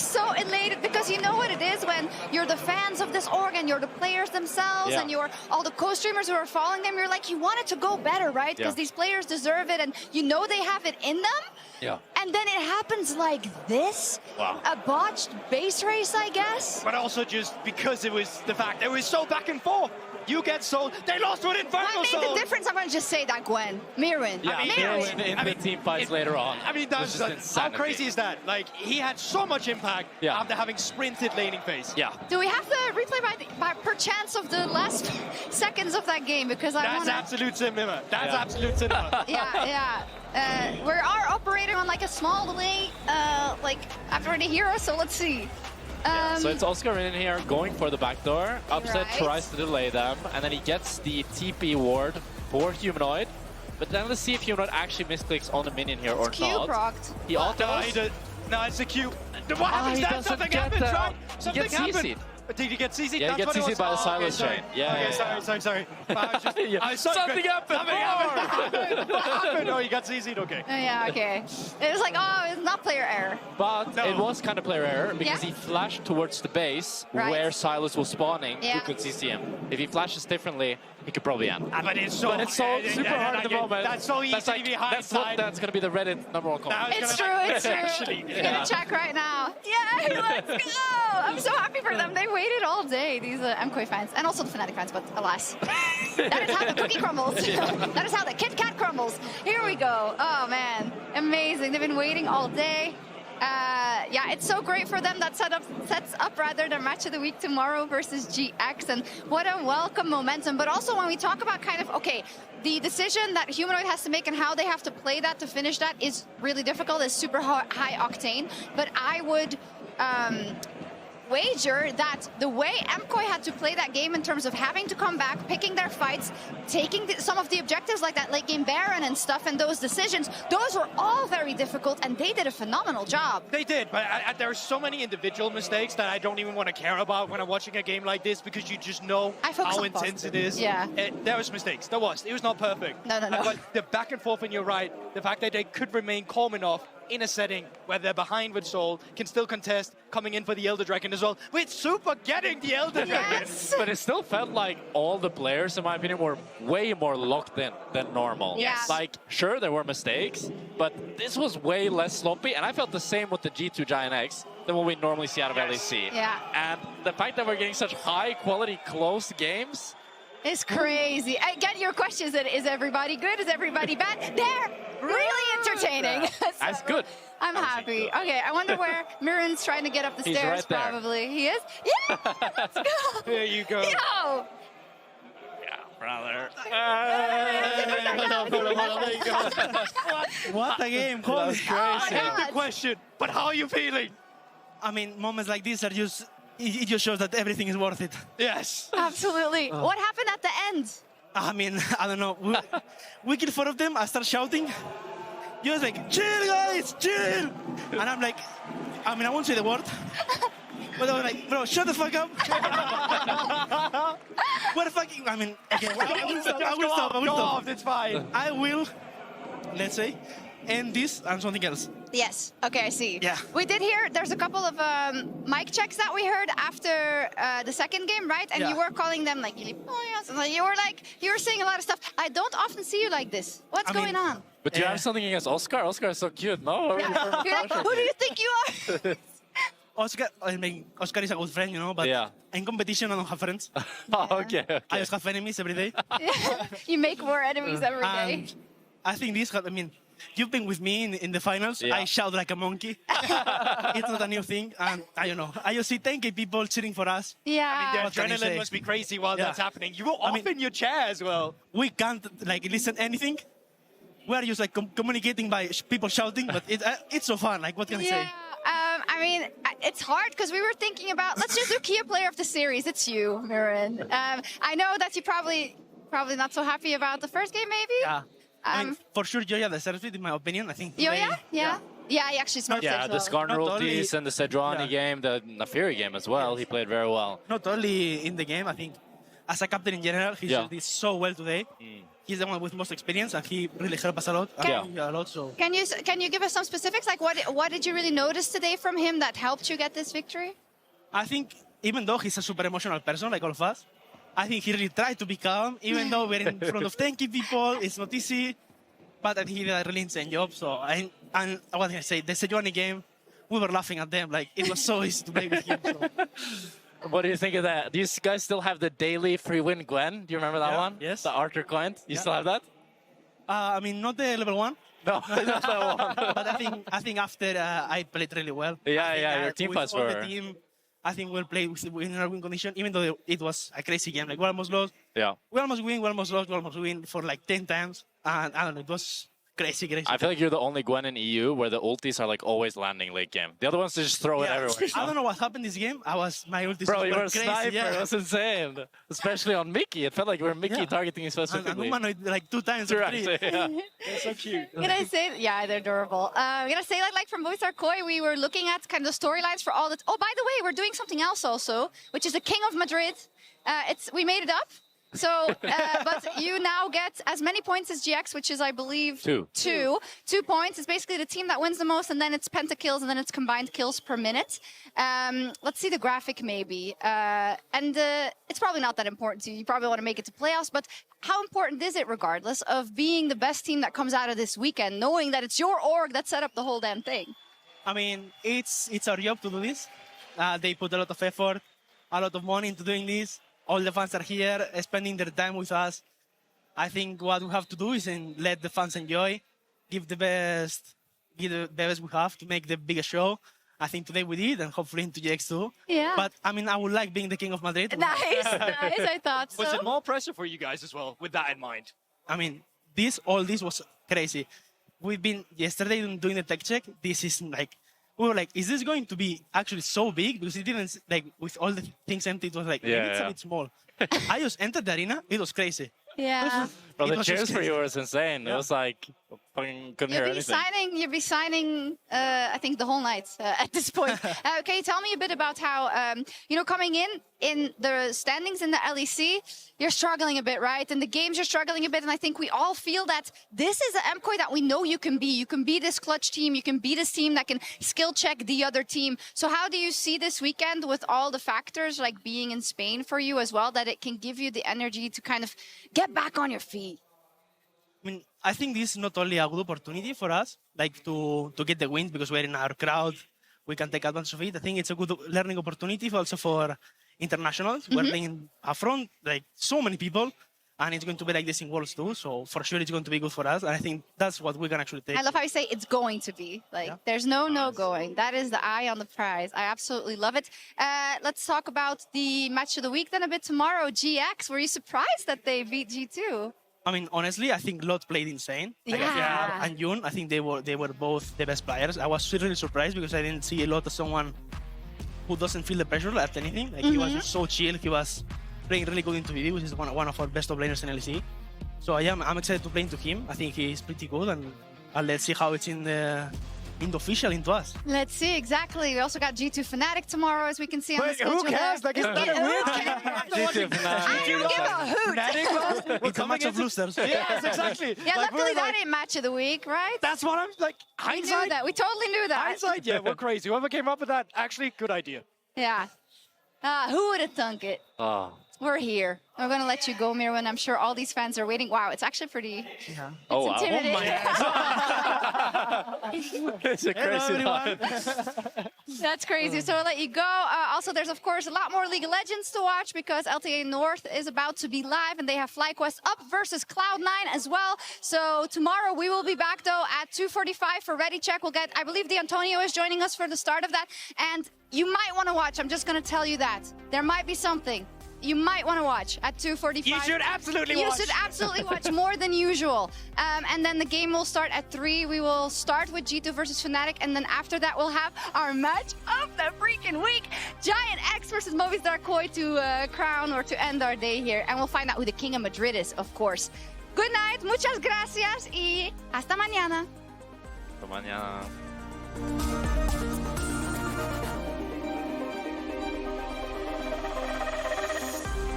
so elated because you know what it is when you're the fans of this org and you're the players themselves and you're all the co-streamers who are following them. You're like, you want it to go better, right? Because these players deserve it and you know they have it in them. Yeah. And then it happens like this. Wow. A botched base race, I guess. But also just because it was the fact it was so back and forth. You get sold. They lost with Inferno What made Soul. the difference? I'm going to just say that, Gwen. Myrwn. Yeah, Myrwn. in the team fights later on. I mean, that's how crazy is that? Like, he had so much impact after having sprinted laning phase. Yeah. Do we have the replay by per chance of the last seconds of that game? Because I want That's absolute cinema. That's absolute cinema. Yeah. We are operating on like a small delay, like after the hero, so let's see. So it's Oscar in here going for the back door. Upset tries to delay them, and then he gets the TP ward for Humanoid. But then let's see if Humanoid actually misclicks on the minion here or not. Procced. He autos. No, it's a Q. What happens then? Something happens, right? Something happened. Did he get CC'd? Yeah, he gets CC'd by the Silas chain. Sorry. Something happened. What happened? Oh, he got CC'd, okay. Yeah, okay. It was like, oh, it's not player error. But it was kind of player error because he flashed towards the base where Silas was spawning. Who could CC him? If he flashes differently, he could probably end. But it's so super hard at the moment. That's so easy to be hindsight. That's going to be the Reddit #1 comment. It's true. Actually, Gonna check right now. Yeah, let's go! I'm so happy for them. They waited all day, these MKOI fans. And also the Fnatic fans, but alas. That is how the cookie crumbles. That is how the Kit Kat crumbles. Here we go. Oh, man. Amazing. They've been waiting all day. Yeah, it's so great for them. That sets up rather their match of the week tomorrow versus GX, and what a welcome momentum. But also when we talk about kind of, okay, the decision that Humanoid has to make and how they have to play that to finish that is really difficult, is super high octane. But I would wager that the way MKOI had to play that game in terms of having to come back, picking their fights, taking some of the objectives like that late game Baron and stuff, and those decisions, those were all very difficult, and they did a phenomenal job. They did, but there are so many individual mistakes that I don't even want to care about when I'm watching a game like this, because you just know how intense it is. Yeah. There was mistakes. It was not perfect. No. But the back and forth, and you're right, the fact that they could remain calm enough in a setting where they're behind with Soul, can still contest, coming in for the Elder Dragon as well, with Super getting the Elder Dragon. But it still felt like all the players, in my opinion, were way more locked in than normal. Yes. Like, sure, there were mistakes, but this was way less sloppy, and I felt the same with the G2 Giant X than what we normally see out of LEC. Yeah. And the fact that we're getting such high-quality, close games... It's crazy. Again, your question is everybody good? Is everybody bad? They're really entertaining. That's good. I'm happy. Okay, I wonder where Myrwn's trying to get up the stairs, probably. He is? Yeah, let's go. There you go. Yo! Brother. What a game. That's crazy. I hate the question, but how are you feeling? I mean, moments like this are just, it just shows that everything is worth it. Yes. Absolutely. What happened at the end? I mean, I don't know. We killed 4 of them. I start shouting. You was like, chill, guys, chill. And I'm like, I mean, I won't say the word. But I was like, bro, shut the fuck up. What the fuck? I mean, okay, I will stop. It's fine. I will, let's say, end this and something else. Yes. Okay, I see. Yeah. We did hear, there's a couple of mic checks that we heard after the second game, right? And you were calling them like, oh yes. And you were saying a lot of stuff. I don't often see you like this. What's going on? But you have something against Oscar? Oscar is so cute, no? You're like, who do you think you are? Oscar, I mean, Oscar is a good friend, you know, but in competition I don't have friends. Okay. I just have enemies every day. You make more enemies every day. I think this, I mean, you've been with me in the finals. I shout like a monkey. It's not a new thing. And I don't know. I just see 10K people cheering for us. Yeah. I mean, the adrenaline must be crazy while that's happening. You were off in your chair as well. We can't like listen anything. We are just like communicating by people shouting, but it's so fun. Like, what can I say? I mean, it's hard because we were thinking about, let's just do Kia Player of the Series. It's you, Myrwn. I know that you probably not so happy about the first game, maybe? Yeah. I mean, for sure, Joya deserves it, in my opinion. I think. Joya? Yeah, he actually smoked it as well. The Skarner ultis and the Sejuani game, the Nafiri game as well. He played very well. Not only in the game, I think as a captain in general, he did so well today. He's the one with most experience, and he really helped us a lot. So. Can you give us some specifics? Like what did you really notice today from him that helped you get this victory? I think even though he's a super emotional person like all of us, I think he really tried to be calm. Even though we're in front of 10 people, it's not easy. But I think he did a really insane job. So and what can I say? The Sejuani game, we were laughing at them. Like it was so easy to play with him. So. What do you think of that? Do you guys still have the daily free win Gwen? Do you remember that one? Yes. The Archer coin? You still have that? I mean, not the level 1. No, that's that one. But I think after I played really well. Yeah, your team fights were. The team, I think we'll play in our win condition, even though it was a crazy game. Like we almost lost. Yeah. We almost win, we almost lost, we almost win for like 10 times. And I don't know, it was crazy. I feel like you're the only Gwen in EU where the ultis are like always landing late game. The other ones they just throw it everywhere. I don't know what happened this game. My ultis Bro, you were a crazy, sniper. yeah. It was insane. Especially on Mickey. It felt like we were Mickey targeting you specifically. And humanoid like 2 times. Or 3. Yeah. They're so cute. Can I say, yeah, they're adorable. I'm gonna say like from Voice Koi, we were looking at kind of storylines for all the. Oh, by the way, we're doing something else also, which is the King of Madrid. We made it up. So, but you now get as many points as GX, which is, I believe, 2 points. It's basically the team that wins the most, and then it's pentakills, and then it's combined kills per minute. Let's see the graphic, maybe. It's probably not that important to you. You probably want to make it to playoffs, but how important is it, regardless of being the best team that comes out of this weekend, knowing that it's your org that set up the whole damn thing? I mean, it's our job to do this. They put a lot of effort, a lot of money into doing this. All the fans are here, spending their time with us. I think what we have to do is let the fans enjoy, give the best we have to make the biggest show. I think today we did, and hopefully into GX too. Yeah. But I mean, I would like being the King of Madrid. Nice, I thought so. Was it more pressure for you guys as well, with that in mind? I mean, all this was crazy. We've been yesterday doing the tech check. This is like, we were like, is this going to be actually so big? Because it didn't, like, with all the things empty, it was like, maybe it's a bit small. I just entered the arena, it was crazy. Yeah. Bro, the cheers for you was insane. It was like, fucking couldn't hear anything. You'll be signing, I think, the whole night at this point. Can you tell me a bit about how, coming in the standings in the LEC, you're struggling a bit, right? In the games, you're struggling a bit, and I think we all feel that this is the MKOI that we know you can be. You can be this clutch team. You can be this team that can skill check the other team. So how do you see this weekend with all the factors, like being in Spain for you as well, that it can give you the energy to kind of get back on your feet? I mean, I think this is not only a good opportunity for us, like to get the win because we're in our crowd, we can take advantage of it. I think it's a good learning opportunity also for internationals. We're playing up front, like so many people, and it's going to be like this in Worlds too. So for sure, it's going to be good for us. And I think that's what we can actually take. I love how you say it's going to be. Like, there's no going. That is the eye on the prize. I absolutely love it. Let's talk about the match of the week then a bit tomorrow. GX, were you surprised that they beat G2? I mean, honestly, I think Lot played insane. Yeah. And Jun, I think they were both the best players. I was really surprised because I didn't see a lot of someone who doesn't feel the pressure at anything. Like he was just so chill. He was playing really good into VD, which is one of our best top laners in LEC. So I'm excited to play into him. I think he's pretty good, and let's see how it's in the official into us. Let's see, exactly. We also got G2 Fnatic tomorrow, as we can see on the schedule. Who cares? Like, it's not a Who cares? I don't give a hoot. It's a match of losers. Yes, exactly. Yeah, like, luckily that ain't match of the week, right? That's what I'm like. We knew Hindsight. that. We totally knew that. Hindsight, yeah, we're crazy. Whoever came up with that, actually, good idea. Yeah. Who would have thunk it? We're here. We're going to let you go, Myrwn. I'm sure all these fans are waiting. Wow, it's actually pretty intimidating. It's a crazy time. That's crazy. So I'll let you go. Also, there's, of course, a lot more League of Legends to watch because LTA North is about to be live, and they have FlyQuest up versus Cloud9 as well. So tomorrow we will be back, though, at 2:45 for Ready Check. We'll get, I believe, Antonio is joining us for the start of that. And you might want to watch. I'm just going to tell you that. There might be something you might want to watch at 2:45. You should absolutely watch. You should absolutely watch more than usual. And then the game will start at 3. We will start with G2 versus Fnatic, and then after that we'll have our match of the freaking week. Giant X versus Movistar Koi to crown or to end our day here. And we'll find out who the King of Madrid is, of course. Good night, muchas gracias, y hasta mañana. Hasta mañana.